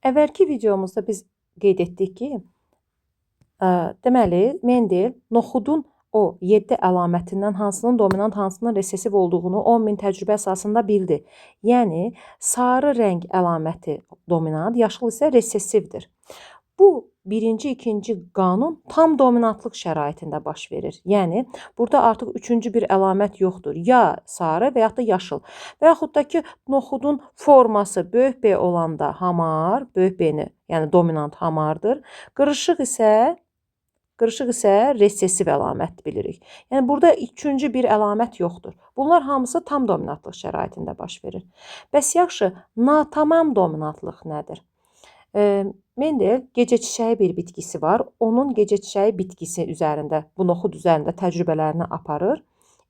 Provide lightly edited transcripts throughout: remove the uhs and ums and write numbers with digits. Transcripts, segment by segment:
Əvvəlki videomuzda biz qeyd etdik ki, deməli, Mendel noxudun o 7 əlamətindən hansının dominant, hansının resessiv olduğunu 10.000 təcrübə əsasında bildi. Yəni, sarı rəng əlaməti dominant, yaşıl isə resessivdir. Bu, birinci, ikinci qanun tam dominantlıq şəraitində baş verir. Yəni, burada artıq üçüncü bir əlamət yoxdur. Ya sarı və yaxud da yaşıl. Və yaxud da ki, noxudun forması böyük B olanda hamar, böyük B-ni, yəni dominant hamardır. Qırışıq isə resessiv əlamət bilirik. Yəni, burada üçüncü bir əlamət yoxdur. Bunlar hamısı tam dominantlıq şəraitində baş verir. Bəs yaxşı, natamam dominantlıq nədir? Mendel gecə çiçəyi bir bitkisi var. Onun gecə çiçəyi bitkisi üzərində, bu noxud üzərində təcrübələrini aparır.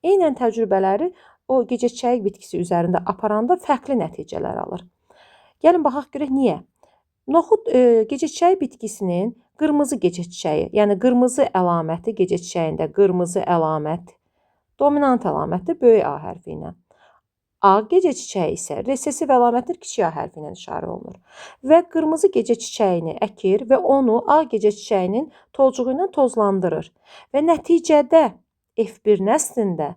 Eynən təcrübələri o gecə çiçəyi bitkisi üzərində aparanda fərqli nəticələr alır. Gəlin baxaq görək niyə? Noxud gecə çiçəyi bitkisinin qırmızı gecə çiçəyi, yəni qırmızı əlaməti gecə çiçəyində qırmızı əlamət dominant əlamətdir böyük A hərfi ilə. Ağ gecə çiçəyi isə resessiv əlamətdir, kiçik A hərfi ilə işarə olunur. Və qırmızı gecə çiçəyini əkir və onu ağ gecə çiçəyinin tozcuğu ilə tozlandırır. Və nəticədə F1 nəslində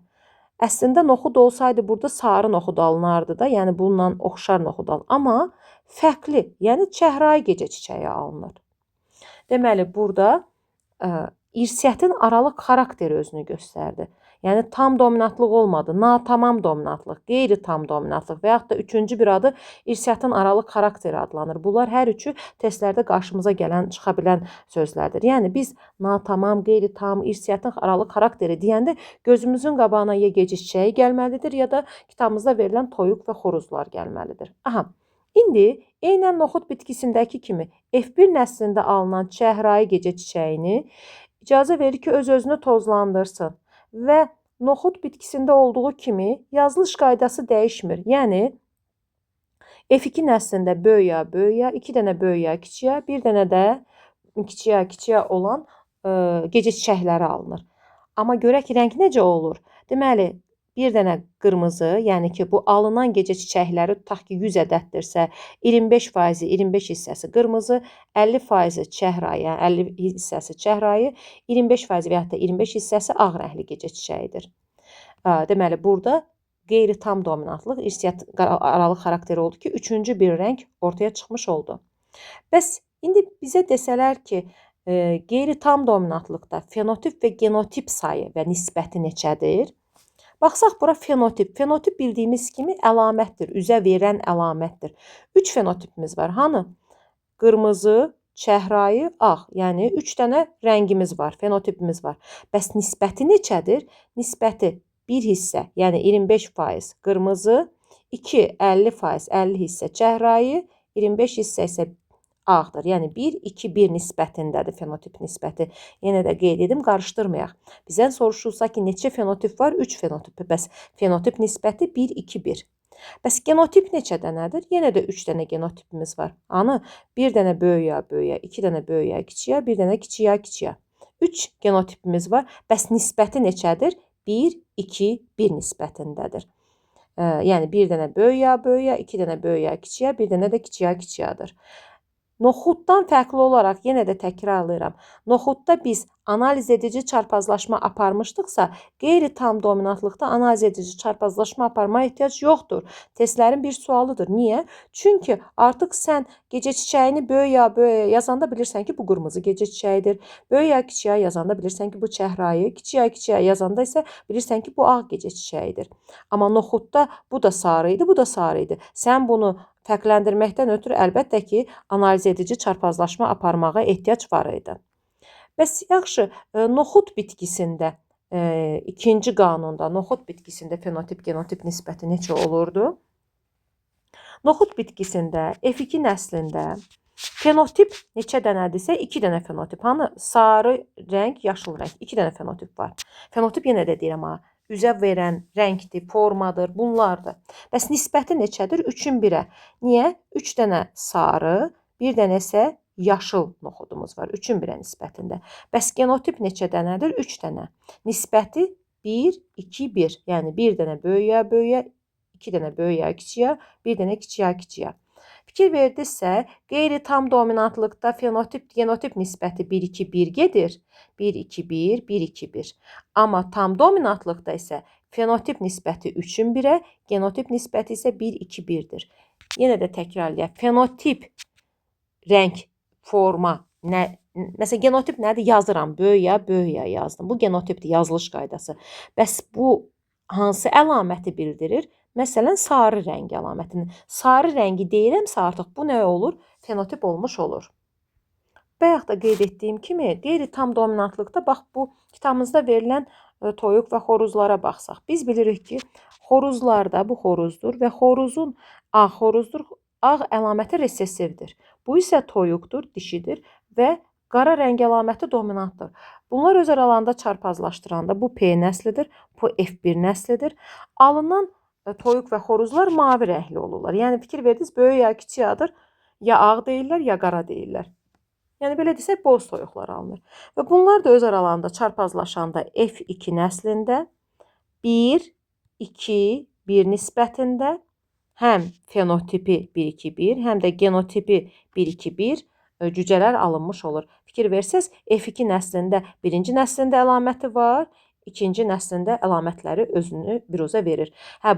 əslində noxud olsaydı burada sarı noxud alınardı da, yəni bununla oxşar noxud alınır. Amma fərqli, yəni çəhrayı gecə çiçəyi alınır. Deməli, burada irsiyyətin aralıq xarakteri özünü göstərdi. Yəni, tam dominantlıq olmadı, natamam dominantlıq, qeyri-tam dominantlıq və yaxud da üçüncü bir adı irsiyyətin aralıq xarakteri adlanır. Bunlar hər üçü testlərdə qarşımıza çıxa bilən sözlərdir. Yəni, biz natamam, qeyri-tam, irsiyyətin aralıq xarakteri deyəndə gözümüzün qabağına ya gecə çiçəyi gəlməlidir, ya da kitabımızda verilən toyuq və xoruzlar gəlməlidir. Aha, indi eynən noxud bitkisindəki kimi F1 nəslində alınan çəhrayı gecə çiçəyini icazə verir ki, öz-özünü tozlandırsın. Və noxud bitkisində olduğu kimi yazılış qaydası dəyişmir. Yəni, F2 nəslində böyük A, böyük A, 2 dənə böyük A, kiçik A, bir dənə də kiçik A olan gecə çiçəkləri alınır. Amma görək rəng necə olur? Deməli, bir dənə qırmızı, yəni ki, bu alınan gecə çiçəkləri tutaq ki, 100 ədəddirsə, 25%, 25 hissəsi qırmızı, 50% çəhrayı, yəni 50 hissəsi çəhrayı, 25% və yaxud da 25 hissəsi ağ rəngli gecə çiçəyidir. Deməli, burada qeyri-tam dominantlıq, irsiyyət aralıq xarakteri oldu ki, üçüncü bir rəng ortaya çıxmış oldu. Bəs indi bizə desələr ki, qeyri-tam dominantlıqda fenotip və genotip sayı və nisbəti neçədir? Baxsaq, bura fenotip. Fenotip bildiyimiz kimi əlamətdir, üzə verən əlamətdir. 3 fenotipimiz var. Hanı? Qırmızı, çəhrayı, ağ. Yəni, 3 dənə rəngimiz var, fenotipimiz var. Bəs nisbəti neçədir? Nisbəti 1 hissə, yəni 25% qırmızı, 2, 50%, 50 hissə çəhrayı, 25 hissə isə ağdır. Yəni 1, 2, 1 nisbətindədir fenotip nisbəti. Yenə də qeyd edim, qarışdırmayaq. Bizdən soruşulsa ki, neçə fenotip var? 3 fenotip. Bəs fenotip nisbəti 1, 2, 1. Bəs genotip neçə dənədir? Yenə də 3 dənə genotipimiz var. Anı? Bir dənə böyük A, böyük A, 2 dənə böyük A, kiçik A, bir dənə kiçik A, kiçik A. 3 genotipimiz var. Bəs nisbəti neçədir? 1, 2, 1 nisbətindədir. Yəni, bir dənə böyük A, böyük A, 2 dənə böyük A, kiçik A, bir dənə də kiçik A, kiçik A-dır. Noxuddan fərqli olaraq, yenə də təkrarlayıram, noxudda biz analiz edici çarpazlaşma aparmışdıqsa, qeyri-tam dominantlıqda analiz edici çarpazlaşma aparmaya ehtiyac yoxdur. Testlərin bir sualıdır. Niyə? Çünki artıq sən gecə çiçəyini böyük A, böyük A yazanda bilirsən ki, bu qırmızı gecə çiçəyidir. Böyük A, kiçik A yazanda bilirsən ki, bu çəhrayı. Kiçik A, kiçik A yazanda isə bilirsən ki, bu ağ gecə çiçəyidir. Amma noxudda bu da sarı idi, bu da sarı idi. Sən bunu fərqləndirməkdən ötürü əlbəttə ki, analiz edici çarpazlaşma aparmağa ehtiyac var idi. Bəs yaxşı, noxud bitkisində, ikinci qanunda noxud bitkisində fenotip, genotip nisbəti necə olurdu? Noxud bitkisində, F2 nəslində fenotip neçə dənədirsə 2 dənə fenotip. Hanı? Sarı rəng, yaşıl rəng. 2 dənə fenotip var. Fenotip yenə də deyirəm ha, üzə verən rəngdir, formadır, bunlardır. Bəs nisbəti neçədir? 3-ün 1-ə. Niyə? 3 dənə sarı, bir dənə isə yaşıl noxudumuz var. 3-ün 1-ə nisbətində. Bəs genotip neçə dənədir? 3 dənə. Nisbəti 1, 2, 1. Yəni, bir dənə böyük A, böyük A, 2 dənə böyük A, kiçik A, bir dənə kiçik A, kiçik A. Fikir verdinizsə, qeyri-tam dominantlıqda fenotip genotip nisbəti 1-2-1 gedir. 1-2-1, 1-2-1. Amma tam dominantlıqda isə fenotip nisbəti 3-ün 1-ə, genotip nisbəti isə 1-2-1-dir. Yenə də təkrarlayaq. Fenotip rəng, forma, məsələn, genotip nədir? Yazıram, böyük ya yazdım. Bu genotipdir, yazılış qaydası. Bəs bu hansı əlaməti bildirir? Məsələn, sarı rəng əlamətini. Sarı rəngi deyirəmsə artıq bu nə olur? Fenotip olmuş olur. Bayaq da qeyd etdiyim kimi, qeyri-tam dominantlıqda bax bu kitabımızda verilən toyuq və xoruzlara baxsaq. Biz bilirik ki, xoruzlarda bu xoruzdur və xoruzun xoruzdur. Ağ əlaməti resessivdir. Bu isə toyuqdur, dişidir və qara rəng əlaməti dominantdır. Bunlar öz aralarında çarpazlaşdıranda bu P nəslidir, bu F1 nəslidir. Alınan toyuq və xoruzlar mavi rəngli olurlar. Yəni fikir verdiniz, böyük ya kiçik adır, ya ağ deyirlər, ya qara deyirlər. Yəni belə desək, boz toyuqlar alınır. Və bunlar da öz aralarında çarpazlaşanda F2 nəslində 1, 2, 1 nisbətində həm fenotipi 1-2-1, həm də genotipi 1-2-1 cücələr alınmış olur. Fikir versəz, F2 nəslində birinci nəslində əlaməti var, ikinci nəslində əlamətləri özünü biruzə verir.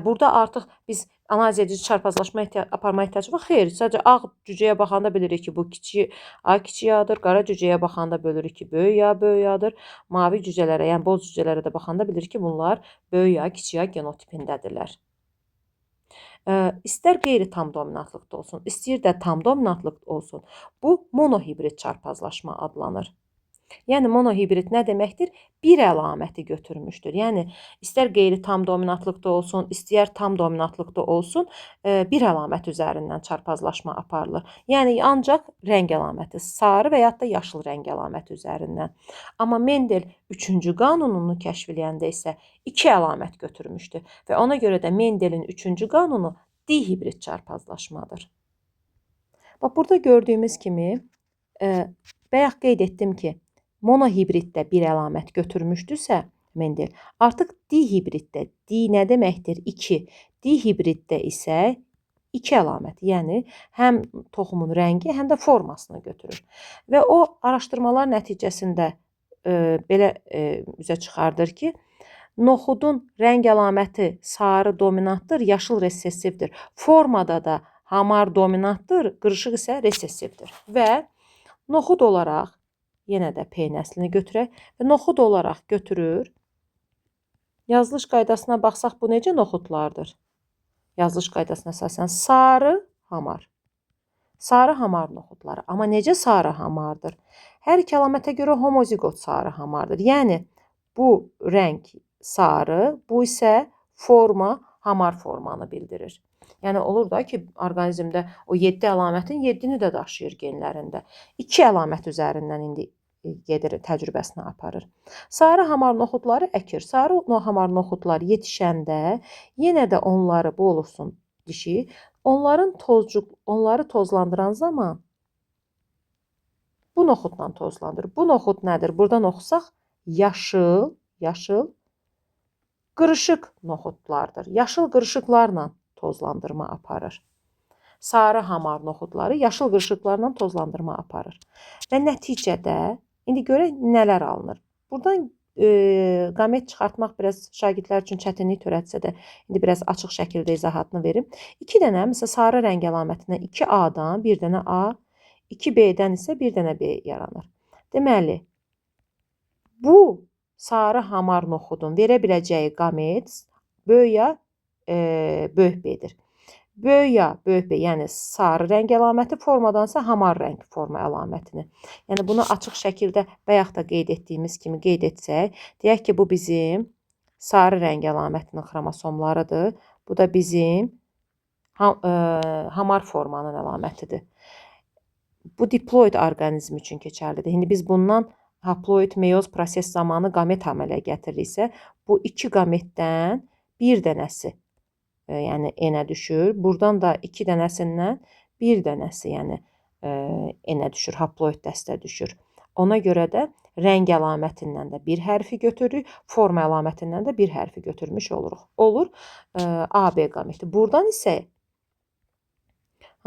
Burada artıq biz analiz edici çarpazlaşma aparma ehtiyacı var. Xeyr, sadəcə ağ cücəyə baxanda bilirik ki, bu kiçik adır, qara cücəyə baxanda bilirik ki, böyük adır. Mavi cücələrə, yəni boz cücələrə də baxanda bilirik ki, bunlar böyük kiçik genotipindədirlər. İstər qeyri-tam dominantlıqda olsun, istəyir də tam dominantlıqda olsun. Bu monohibrid çarpazlaşma adlanır. Yəni monohibrid nə deməkdir? Bir əlaməti götürmüşdür. Yəni istər qeyri-tam dominantlıqda olsun, istər tam dominantlıqda olsun, bir əlamət üzərindən çarpazlaşma aparılır. Yəni ancaq rəng əlaməti, sarı və ya da yaşıl rəng əlaməti üzərindən. Amma Mendel 3-cü qanununu kəşf edəndə isə 2 əlamət götürmüşdür və ona görə də Mendelin 3-cü qanunu dihibrid çarpazlaşmadır. Bax, burada gördüyümüz kimi, bayaq qeyd etdim ki, monohibriddə bir əlamət götürmüşdürsə Mendel, artıq dihibriddə, di nə deməkdir? 2. Dihibriddə isə 2 əlamət, yəni həm toxumun rəngi, həm də formasını götürür. Və o araşdırmalar nəticəsində belə üzə çıxardır ki, noxudun rəng əlaməti sarı dominantdır, yaşıl resessivdir. Formada da hamar dominantdır, qırışıq isə resessivdir. Və noxud olaraq, yenə də P nəslini götürək və noxud olaraq götürür. Yazılış qaydasına baxsaq, bu necə noxudlardır? Yazılış qaydasına əsasən sarı hamar. Sarı hamar noxudları. Amma necə sarı hamardır? Hər iki əlamətə görə homozigot sarı hamardır. Yəni bu rəng sarı, bu isə forma hamar formanı bildirir. Yəni olur da ki, orqanizmdə o 7 əlamətin 7-ni də daşıyır genlərində. 2 əlamət üzərindən indi gedir, təcrübəsini aparır. Sarı hamar noxudları əkir. Sarı hamar noxudlar yetişəndə yenə də onları, bu olursun dişi, onları tozlandıran zaman bu noxudla tozlandır. Bu noxud nədir? Buradan oxusaq yaşıl qırışıq noxudlardır. Yaşıl qırışıqlarla tozlandırma aparır. Sarı hamar noxudları yaşıl qırışıqlarla tozlandırma aparır. Və nəticədə indi görək nələr alınır. Buradan qamet çıxartmaq biraz şagirdlər üçün çətinlik törətsə də indi biraz açıq şəkildə izahatını verim. 2 dənə, məsələn, sarı rəng əlamətinə 2A-dan bir dənə A, 2B-dən isə bir dənə B yaranır. Deməli, bu sarı hamar noxudun verə biləcəyi qamet böyük ya böyük B-dir. Böyük ya böyük B, yəni sarı rəng əlaməti formadansa hamar rəng forma əlamətini. Yəni bunu açıq şəkildə bayaq da qeyd etdiyimiz kimi qeyd etsək, deyək ki, bu bizim sarı rəng əlamətinin xromosomlarıdır. Bu da bizim hamar formanın əlamətidir. Bu diploid orqanizm üçün keçərlidir. İndi biz bundan haploid meyoz proses zamanı qamet əmələ gətiririksə, bu 2 qametdən bir dənəsi, yəni N-ə düşür. Buradan da 2 dənəsindən bir dənəsi, yəni N-ə düşür, haploid dəstə düşür. Ona görə də rəng əlamətindən də bir hərfi götürürük, forma əlamətindən də bir hərfi götürmüş oluruq. Olur AB qameti. Buradan isə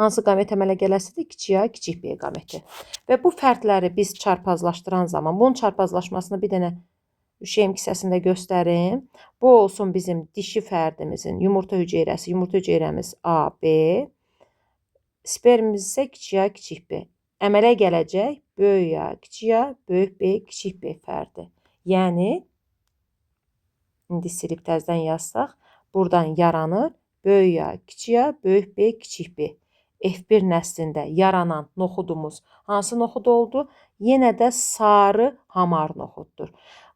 Hansı qamet əmələ gələsidir? Kiçik A, kiçik B qaməti. Və bu fərdləri biz çarpazlaşdıran zaman, bunun çarpazlaşmasını bir dənə şem kisəsində göstərim. Bu olsun bizim dişi fərdimizin yumurta hüceyrəsi. Yumurta hüceyrəmiz A, B. Spermimiz isə kiçik A, kiçik B. Əmələ gələcək böyük A, kiçik A, böyük B, kiçik B fərdi. Yəni, indi silib təzdən yazsaq, buradan yaranır böyük A, kiçik A, böyük B, kiçik B. F1 nəslində yaranan noxudumuz hansı noxud oldu? Yenə də sarı hamar noxuddur.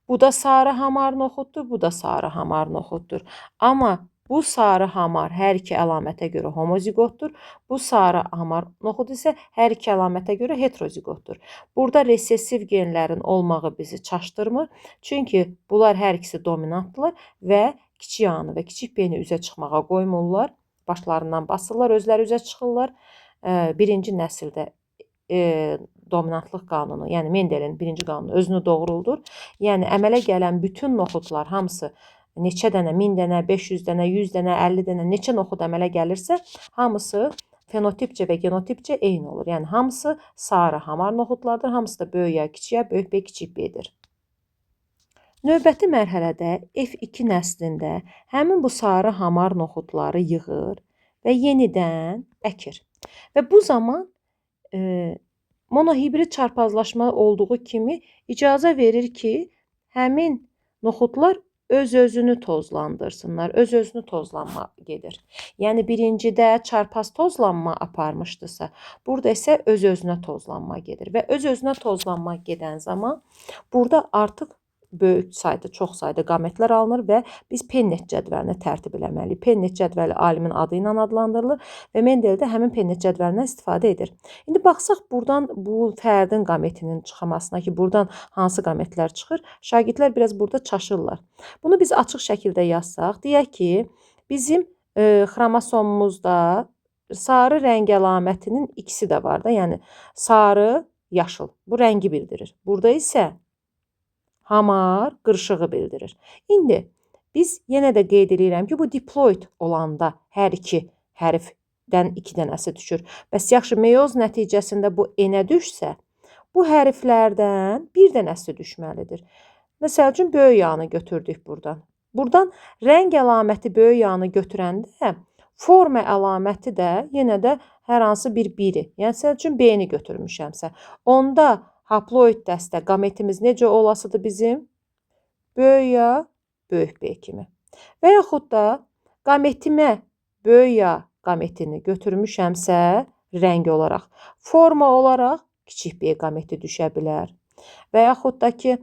Bu da sarı hamar noxuddur, bu da sarı hamar noxuddur. Amma bu sarı hamar hər iki əlamətə görə homozigotdur. Bu sarı hamar noxud isə hər iki əlamətə görə heterozigotdur. Burada resessiv genlərin olmağı bizi çaşdırmır. Çünki bunlar hər ikisi dominantdırlar və kiçik A-nı və kiçik B-ni üzə çıxmağa qoymurlar. Başlarından basırlar, özləri üzə çıxırlar. Birinci nəsildə dominantlıq qanunu, yəni Mendelin birinci qanunu özünü doğruldur. Yəni əmələ gələn bütün noxudlar hamısı neçə dənə, 1000 dənə, 500 dənə, 100 dənə, 50 dənə, neçə noxud əmələ gəlirsə, hamısı fenotipcə və genotipcə eyni olur. Yəni hamısı sarı hamar noxudlardır, hamısı da böyük A, kiçik A, böyük B, kiçik B-dir. Növbəti mərhələdə F2 nəslində həmin bu sarı hamar noxudları yığır və yenidən əkir. Və bu zaman monohibrid çarpazlaşma olduğu kimi icazə verir ki, həmin noxudlar öz-özünü tozlandırsınlar. Öz-özünü tozlanma gedir. Yəni birincidə çarpaz tozlanma aparmışdısa, burada isə öz-özünə tozlanma gedir. Və öz-özünə tozlanma gedən zaman burada artıq böyük sayda, çox sayda qametlər alınır və biz Pennet cədvəlini tərtib eləməliyik. Pennet cədvəli alimin adı ilə adlandırılır və Mendel də həmin Pennet cədvəlindən istifadə edir. İndi baxsaq buradan bu fərdin qametinin çıxamasına ki, buradan hansı qametlər çıxır, şagirdlər biraz burada çaşırlar. Bunu biz açıq şəkildə yazsaq, deyək ki, bizim xromosomumuzda sarı rəng əlamətinin ikisi də var da, yəni sarı, yaşıl. Bu rəngi bildirir. Burada isə hamar qırışığı bildirir. İndi biz yenə də qeyd edirəm ki, bu diploid olanda hər iki hərfdən 2 dənəsi düşür. Bəs yaxşı, meyoz nəticəsində bu N-ə düşsə, bu hərflərdən bir dənəsi düşməlidir. Məsəl üçün, böyük A-nı götürdük buradan. Buradan rəng əlaməti böyük A-nı götürəndə, forma əlaməti də yenə də hər hansı bir biri. Yəni, məsəl üçün, B-ni götürmüşəmsə, onda haploid dəstə qametimiz necə olasıdır bizim? Böyük A, böyük B kimi. Və yaxud da qametimə böyük A qametini götürmüşəmsə, rəng olaraq, forma olaraq kiçik B qameti düşə bilər. Və yaxud da ki,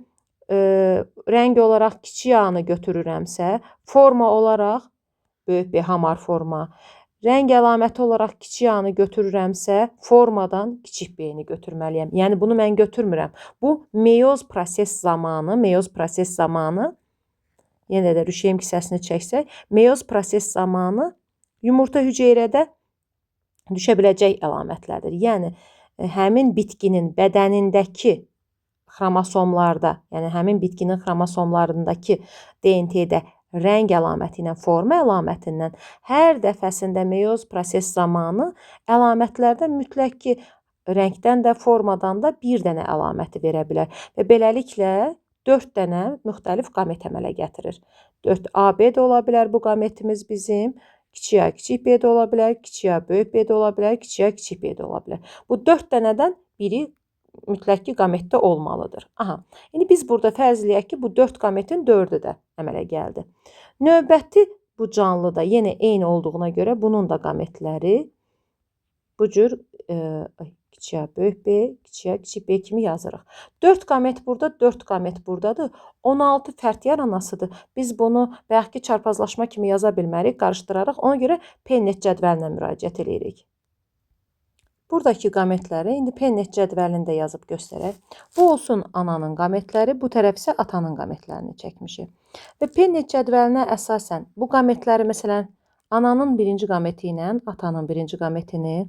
rəng olaraq kiçik A-nı götürürəmsə, forma olaraq böyük B hamar forma. Rəng əlaməti olaraq kiçik A-nı götürürəmsə, formadan kiçik B-ni götürməliyəm. Yəni, bunu mən götürmürəm. Bu, meyoz proses zamanı, yenə də rüşeym kisəsini çəksək, meyoz proses zamanı yumurta hüceyrədə düşə biləcək əlamətlərdir. Yəni, həmin bitkinin bədənindəki xromosomlarda, yəni həmin bitkinin xromosomlarındakı DNT-də rəng əlaməti ilə forma əlamətindən hər dəfəsində meyoz proses zamanı əlamətlərdən mütləq ki, rəngdən də, formadan da bir dənə əlaməti verə bilər. Və beləliklə 4 dənə müxtəlif qamet əmələ gətirir. 4AB də ola bilər bu qametimiz bizim, kiçik A, kiçik B də ola bilər, kiçik A, böyük B də ola bilər, kiçik A, kiçik B də ola bilər. Bu 4 dənədən biri mütləq ki, qametdə olmalıdır. Aha, indi biz burada fərz eləyək ki, bu 4 qametin 4-ü də əmələ gəldi. Növbəti bu canlıda yenə eyni olduğuna görə bunun da qametləri bu cür kiçik A, böyük B, kiçik A, kiçik B kimi yazırıq. 4 qamet burada, 4 qamet buradadır. 16 fərd yaranasıdır. Biz bunu bayaqki çarpazlaşma kimi yaza bilmərik, qarışdıraraq. Ona görə Pennet cədvəlinə müraciət edirik. Buradakı qametləri indi Pennet cədvəlində yazıb göstərək. Bu olsun ananın qametləri, bu tərəf isə atanın qametlərini çəkmişik. Və Pennet cədvəlinə əsasən bu qametləri, məsələn, ananın birinci qameti ilə atanın birinci qametini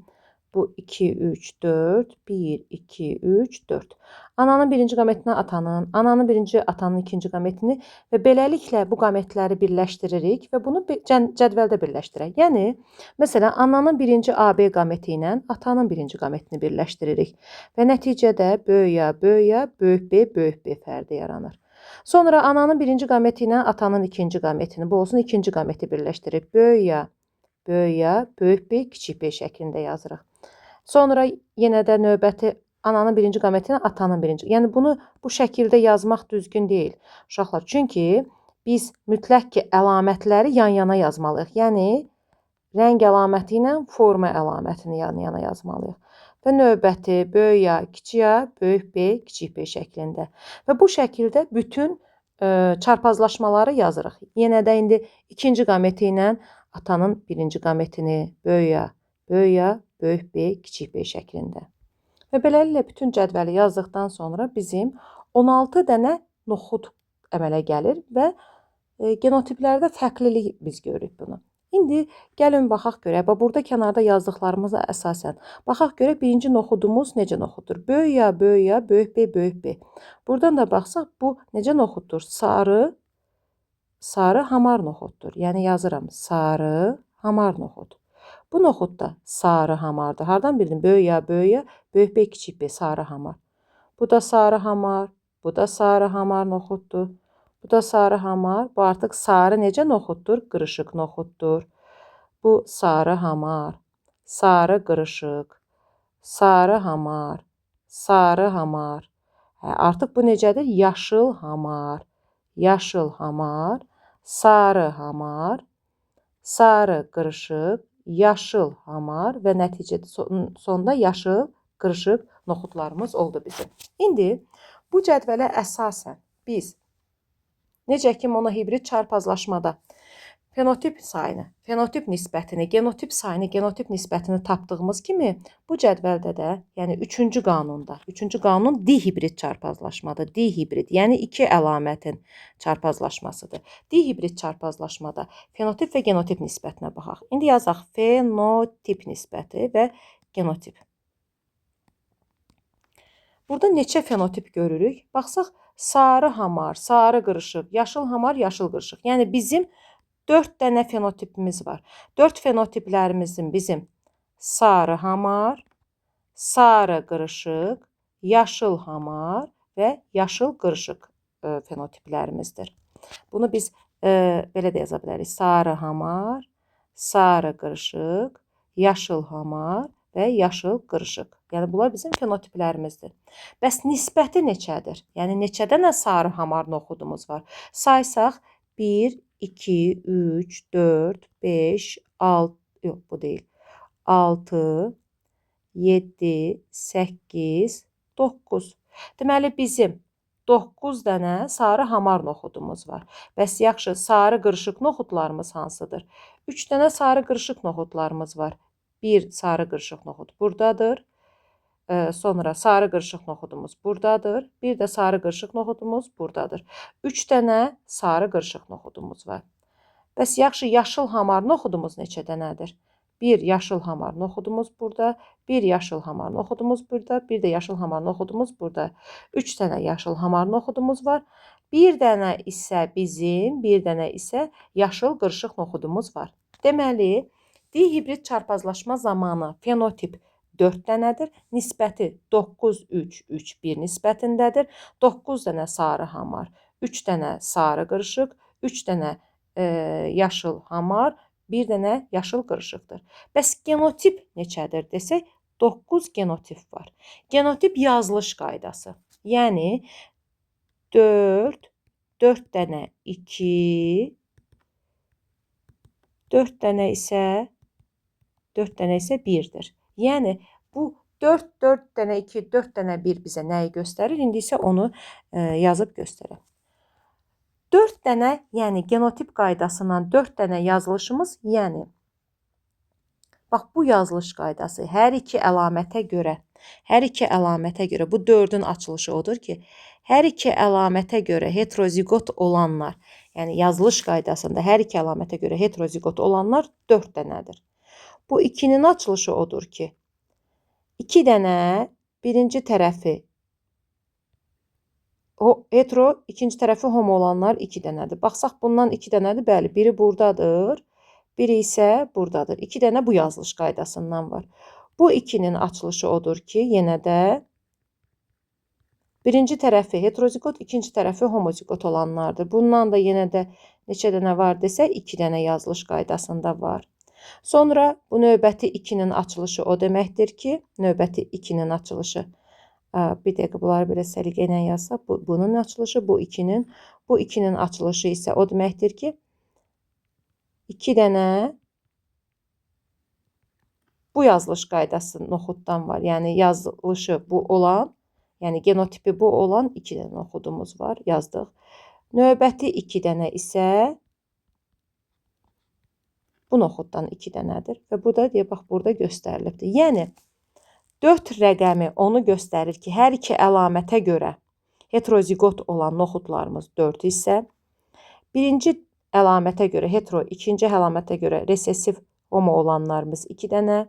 Bu 2, 3, 4. 1, 2, 3, 4. Ananın birinci qametinə atanın, ananın birinci, atanın ikinci qametini və beləliklə bu qametləri birləşdiririk və bunu cədvəldə birləşdirək. Yəni, məsələn, ananın birinci AB qaməti ilə atanın birinci qametini birləşdiririk və nəticədə böyük A, böyük A, böyük B, böyük B fərdi yaranır. Sonra ananın birinci qaməti ilə atanın ikinci qametini, bu olsun ikinci qaməti birləşdirib böyük A, böyük A, böyük B, kiçik B şəklində yazırıq. Sonra yenə də növbəti ananın birinci qamətinə atanın birinci. Yəni bunu bu şəkildə yazmaq düzgün deyil uşaqlar. Çünki biz mütləq ki əlamətləri yan-yana yazmalıyıq. Yəni rəng əlaməti ilə forma əlamətini yan-yana yazmalıyıq. Və növbəti böyük A, kiçik A, böyük B, kiçik B şəklində. Və bu şəkildə bütün çarpazlaşmaları yazırıq. Yenə də indi ikinci qaməti ilə atanın birinci qametini böyük A, böyük A, böyük B, kiçik B şəklində. Və beləliklə bütün cədvəli yazdıqdan sonra bizim 16 dənə noxud əmələ gəlir və genotiplərdə fərqlilik biz görürük bunu. İndi gəlin baxaq görək. Burada kənarda yazdıqlarımıza əsasən baxaq görək birinci noxudumuz necə noxuddur? Böyük A, böyük A, böyük B, böyük B. Buradan da baxsaq bu necə noxuddur? Sarı hamar noxuddur. Yəni yazıram sarı hamar noxud. Bu noxud da sarı hamardır. Hardan bildim? Böyük A, böyük A, böyük B, kiçik B, sarı hamar. Bu da sarı hamar, bu da sarı hamar noxuddur. Bu da sarı hamar. Bu artıq sarı necə noxuddur? Qırışıq noxuddur. Bu sarı hamar, sarı qırışıq, sarı hamar, sarı hamar. Artıq bu necədir? Yaşıl hamar, yaşıl hamar, sarı hamar, sarı qırışıq, yaşıl hamar və nəticədə sonda yaşıl qırışıq noxudlarımız oldu bizim. İndi bu cədvələ əsasən biz necə ki monohibrid çarpazlaşmada fenotip sayını, fenotip nisbətini, genotip sayını, genotip nisbətini tapdığımız kimi bu cədvəldə də, yəni 3-cü qanunda, 3-cü qanun dihibrid çarpazlaşmadır. Dihibrid, yəni iki əlamətin çarpazlaşmasıdır. Dihibrid çarpazlaşmada fenotip və genotip nisbətinə baxaq. İndi yazaq fenotip nisbəti və genotip. Burada neçə fenotip görürük? Baxsaq, sarı hamar, sarı qırışıq, yaşıl hamar, yaşıl qırışıq. Yəni bizim 4 dənə fenotipimiz var. 4 fenotiplərimizin bizim sarı hamar, sarı qırışıq, yaşıl hamar və yaşıl qırışıq fenotiplərimizdir. Bunu biz belə də yaza bilərik. Sarı hamar, sarı qırışıq, yaşıl hamar və yaşıl qırışıq. Yəni bunlar bizim fenotiplərimizdir. Bəs nisbəti neçədir? Yəni neçə dənə sarı hamar noxudumuz var? Saysaq 1, 2, 3, 4, 5, 6, yox bu deyil. 6, 7, 8, 9. Deməli bizim 9 dənə sarı hamar noxudumuz var. Bəs yaxşı, sarı qırışıq noxudlarımız hansıdır? 3 dənə sarı qırışıq noxudlarımız var. Bir sarı qırışıq noxud buradadır. Sonra sarı qırışıq noxudumuz buradadır. Bir də sarı qırışıq noxudumuz buradadır. 3 dənə sarı qırışıq noxudumuz var. Bəs yaxşı, yaşıl hamar noxudumuz neçə dənədir? Bir yaşıl hamar noxudumuz burada, bir yaşıl hamar noxudumuz burada, bir də yaşıl hamar noxudumuz burada. 3 dənə yaşıl hamar noxudumuz var. Bir dənə isə yaşıl qırışıq noxudumuz var. Deməli, dihibrid çarpazlaşma zamanı fenotip 4 dənədir. Nisbəti 9, 3, 3, 1 nisbətindədir. 9 dənə sarı hamar, 3 dənə sarı qırışıq, 3 dənə yaşıl hamar, bir dənə yaşıl qırışıqdır. Bəs genotip neçədir desək, 9 genotip var. Genotip yazılış qaydası. Yəni 4, 4 dənə 2, 4 dənə isə 1-dir. Yəni bu 4, 4 dənə 2, 4 dənə 1 bizə nəyi göstərir? İndi isə onu yazıb göstərək. 4 dənə, yəni genotip qaydasından 4 dənə yazılışımız, yəni bax bu yazılış qaydası hər iki əlamətə görə bu 4-ün açılışı odur ki, hər iki əlamətə görə heterozigot olanlar, yəni yazılış qaydasında hər iki əlamətə görə heterozigot olanlar 4 dənədir. Bu 2-nin açılışı odur ki, 2 dənə birinci tərəfi o hetero, ikinci tərəfi homo olanlar 2 dənədir. Baxsaq bundan 2 dənədir. Bəli, biri buradadır, biri isə buradadır. 2 dənə bu yazılış qaydasından var. Bu 2-nin açılışı odur ki, yenə də birinci tərəfi heterozigot, ikinci tərəfi homozigot olanlardır. Bundan da yenə də neçə dənə var desə, 2 dənə yazılış qaydasında var. Sonra bu növbəti 2-nin açılışı o deməkdir ki, növbəti 2-nin açılışı, bir dəqiqə bunları belə səliqə ilə yazsaq, bunun açılışı, bu 2-nin açılışı isə o deməkdir ki, 2 dənə bu yazılış qaydası noxuddan var. Yəni yazılışı bu olan, yəni genotipi bu olan 2 dənə noxudumuz var, yazdıq. Növbəti 2 dənə isə bu noxuddan 2 dənədir və bu da deyə bax burada göstərilibdir. Yəni 4 rəqəmi onu göstərir ki, hər iki əlamətə görə heterozigot olan noxudlarımız 4 isə, birinci əlamətə görə hetero, ikinci əlamətə görə resessiv homo olanlarımız 2 dənə,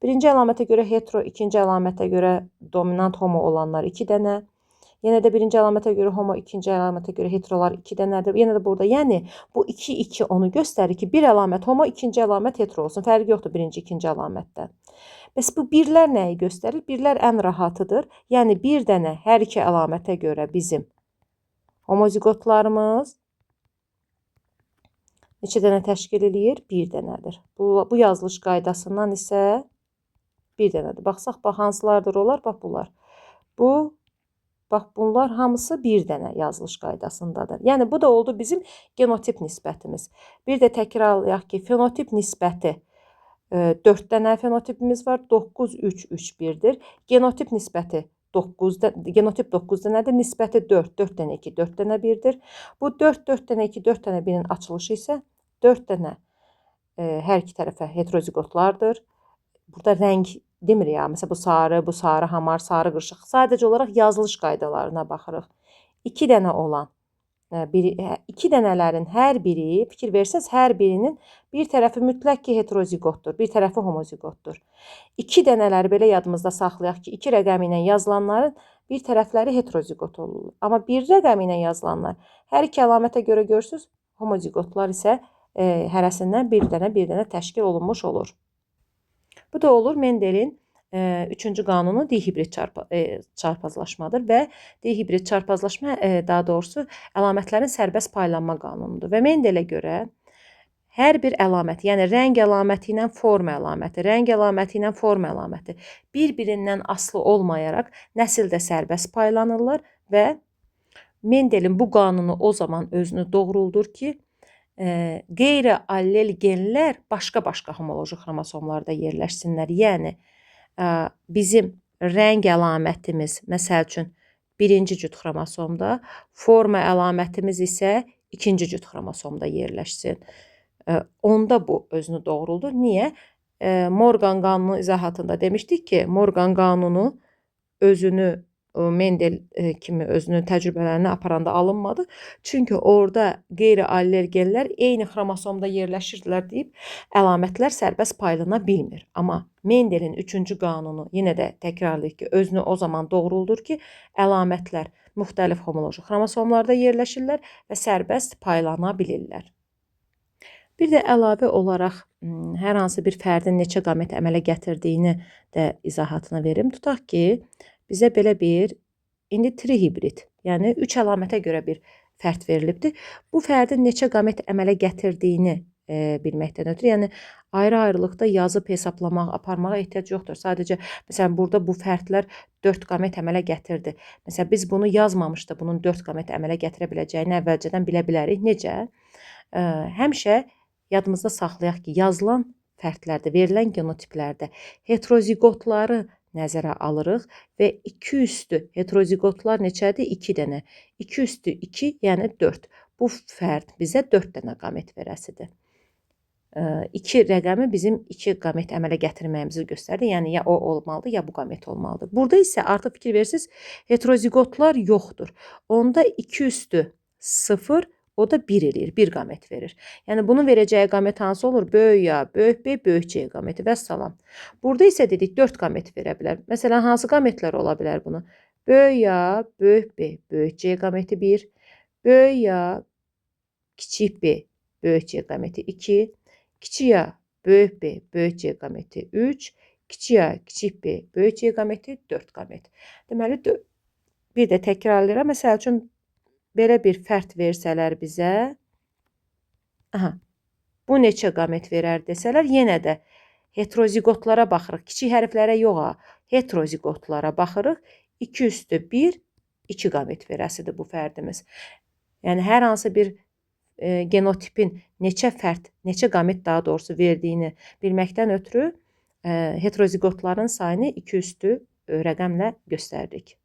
birinci əlamətə görə hetero, ikinci əlamətə görə dominant homo olanlar 2 dənə, yenə də birinci əlamətə görə homo, ikinci əlamətə görə heterolar 2 dənədir. Yenə də burada, yəni bu 2 onu göstərir ki, bir əlamət homo, ikinci əlamət hetero olsun. Fərqi yoxdur birinci, ikinci əlamətdə. Bəs bu birlər nəyi göstərir? Birlər ən rahatıdır. Yəni bir dənə hər iki əlamətə görə bizim homozigotlarımız neçə dənə təşkil eləyir? Bir dənədir. Bu yazılış qaydasından isə bir dənədir. Baxsaq, bax hansılardır onlar? Bax bunlar. Bax bunlar hamısı bir dənə yazılış qaydasındadır. Yəni bu da oldu bizim genotip nisbətimiz. Bir də təkrarlayaq ki, fenotip nisbəti 4 dənə fenotipimiz var. 9, 3, 3, 1-dir. Genotip nisbəti 9 dənədir. Nisbəti 4, 4 dənə 2, 4 dənə 1-dir. Bu 4, 4 dənə 2, 4 dənə 1-in açılışı isə 4 dənə hər iki tərəfə heterozigotlardır. Burada rəng demir ya. Məsələn, bu sarı hamar, sarı qırışıq. Sadəcə olaraq yazılış qaydalarına baxırıq. 2 dənə olan, 2 dənələrin hər biri, fikir versəz, hər birinin bir tərəfi mütləq ki, heterozigotdur, bir tərəfi homozigotdur. 2 dənələri belə yadımızda saxlayaq ki, 2 rəqəmi ilə yazılanların bir tərəfləri heterozigot olur. Amma 1 rəqəmi ilə yazılanlar hər iki əlamətə görə görürsünüz, homozigotlar isə hərəsindən bir dənə təşkil olunmuş olur. Bu da olur Mendelin 3-cü qanunu dihibrid çarpazlaşmadır və dihibrid çarpazlaşma daha doğrusu əlamətlərin sərbəst paylanma qanunudur. Və Mendelə görə hər bir əlamət, yəni rəng əlaməti ilə forma əlaməti, rəng əlaməti ilə forma əlaməti bir-birindən asılı olmayaraq nəsildə sərbəst paylanırlar və Mendelin bu qanunu o zaman özünü doğruldur ki, qeyri-allel genlər başqa-başqa homoloji xromosomlarda yerləşsinlər. Yəni, bizim rəng əlamətimiz, məsəl üçün, birinci cüt xromosomda, forma əlamətimiz isə ikinci cüt xromosomda yerləşsin. Onda bu özünü doğruldur. Niyə? Morgan qanunu izahatında demişdik ki, Morgan qanunu özünü Mendel kimi özünün təcrübələrini aparanda alınmadı. Çünki orada qeyri-allel genlər eyni xromosomda yerləşirdilər deyib əlamətlər sərbəst paylana bilmir. Amma Mendelin 3-cü qanunu yenə də təkrarlayır ki, özünü o zaman doğruldur ki, əlamətlər müxtəlif homoloji xromosomlarda yerləşirlər və sərbəst paylana bilirlər. Bir də əlavə olaraq hər hansı bir fərdin neçə qamet əmələ gətirdiyini də izahatını verim. Tutaq ki, bizə belə bir, indi trihibrid, yəni 3 əlamətə görə bir fərd verilibdir. Bu fərdin neçə qamet əmələ gətirdiyini bilməkdən ötürü, yəni ayrı-ayrılıqda yazıb hesablamaq, aparmağa ehtiyac yoxdur. Sadəcə, məsələn, burada bu fərdlər 4 qamet əmələ gətirdi. Məsələn, biz bunu yazmamışdı, bunun 4 qamet əmələ gətirə biləcəyini əvvəlcədən bilə bilərik. Necə? Həmişə yadımızda saxlayaq ki, yazılan fərdlərdə, verilən genotiplərdə heterozigotları nəzərə alırıq və 2 üstü heterozigotlar neçədir? 2 dənə. 2 üstü 2, yəni 4. Bu fərd bizə 4 dənə qamet verəsidir. 2 rəqəmi bizim 2 qamet əmələ gətirməyimizi göstərir. Yəni, ya o olmalıdır, ya bu qamet olmalıdır. Burada isə artıq fikir verirsiniz, heterozigotlar yoxdur. Onda 2 üstü 0, O da 1 eləyir, 1 qamet verir. Yəni bunun verəcəyi qamət hansı olur? Böyük A, böyük B, böyük C qaməti və salam. Burada isə dedik 4 qamet verə bilər. Məsələn, hansı qametlər ola bilər bunu? Böyük A, böyük B, böyük C qaməti 1, böyük A, kiçik B, böyük C qaməti 2, kiçik A, böyük B, böyük C qaməti 3, kiçik A, kiçik B, böyük C qaməti 4 qamət. Deməli, bir də təkrarlayıram. Məsəl üçün, belə bir fərd versələr bizə, bu neçə qamət verər desələr, yenə də heterozigotlara baxırıq. Kiçik hərflərə yox, heterozigotlara baxırıq. 2 üstü 1, 2 qamət verəsidir bu fərdimiz. Yəni, hər hansı bir genotipin neçə fərd, neçə qamət daha doğrusu verdiyini bilməkdən ötürü heterozigotların sayını 2 üstü rəqəmlə göstəririk.